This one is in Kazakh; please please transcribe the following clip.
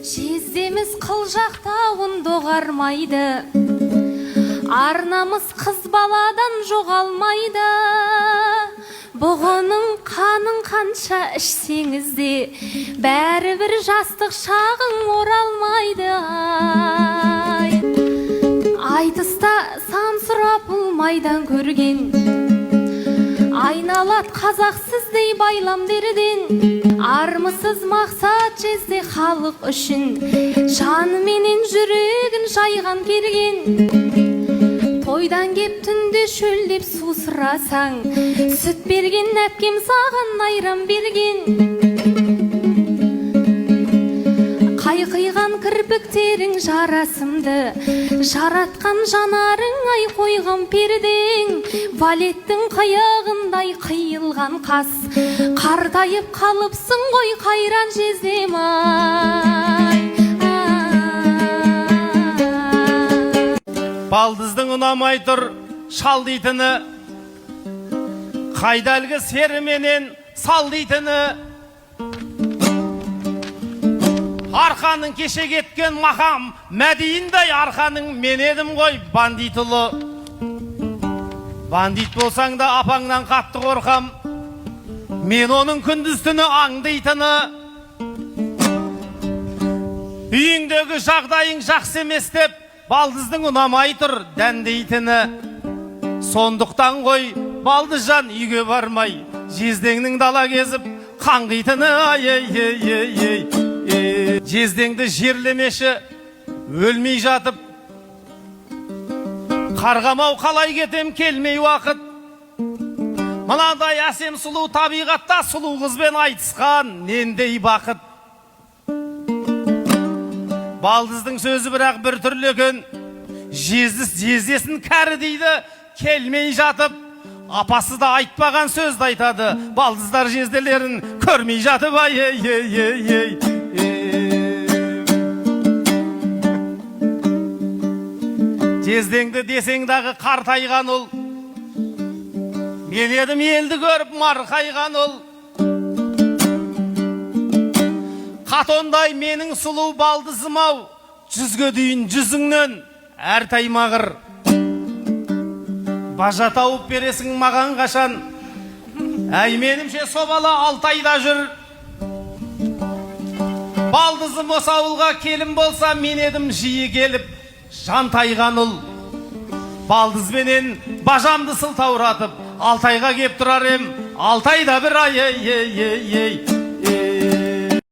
Жездеміз қылжақтауын доғармайды, арнамыз қыз баладан жоғалмайды. Бұғының қанын қанша ішсеңіз де, бәрібір жастық шағың оралмайды. Айтыста сан сұрапыл майдан көрген, айналат қазақ сіздей байламдерден. Армысыз мақсат жезде халық үшін, жаныменен жүрегін жайған керген. Тойдан кеп түнде шөлдеп су сұрасаң, сүт берген әпкем саған айран берген. Қайқиған кірпіктерің жарасымды, жаратқан жанарың ай қойған пердең. Валеттің қайығындай қиылған қас, қартайып қалыпсың ғой қайран жездем ай. Балдыздың ұнамай тұр шал дейтіні, қайдалғы серіменен сал дейтіні. Арқаның кеше кеткен мақам мәдейіндей, арқаның мен едім ғой бандит ұлы. Бандит болсаң да апаңнан қатты қорқам, мен оның күндіз түні аңдейтіні. Үйіңдегі жағдайың жақсы емес деп, балдыздың ұнамай тұр дәндейтіні. Сондықтан ғой балдызжан үйге бармай, жездеңнің дала кезіп қаңғитыны. Жездеңді жерлемеші өлмей жатып, қарғамау қалай кетем келмей уақыт. Мынадай әсем сұлу табиғатта сұлу қызбен айтысқан нендей бақыт. Балдыздың сөзі бірақ бір түрлі екен, жездесін кәрі дейді келмей жатып. Апасы да айтпаған сөзді айтады, балдыздар жезделерін көрмей жатып. Жездеңді десең дағы қартайған ұл, мен едім елді көріп марқайған ұл. Қатондай менің сұлу балдызым ау, жүзге дейін жүзіңнен әр таймағыр. Бажа тауып бересің маған қашан, әй менімше собала Алтайда жүр. Балдызым осы ауылға келім болса, мен едім жиі келіп жантайған ұл. Балдызбенен бажамды сылтауратып, Алтайға кеп тұрар ем, Алтайда бір ай.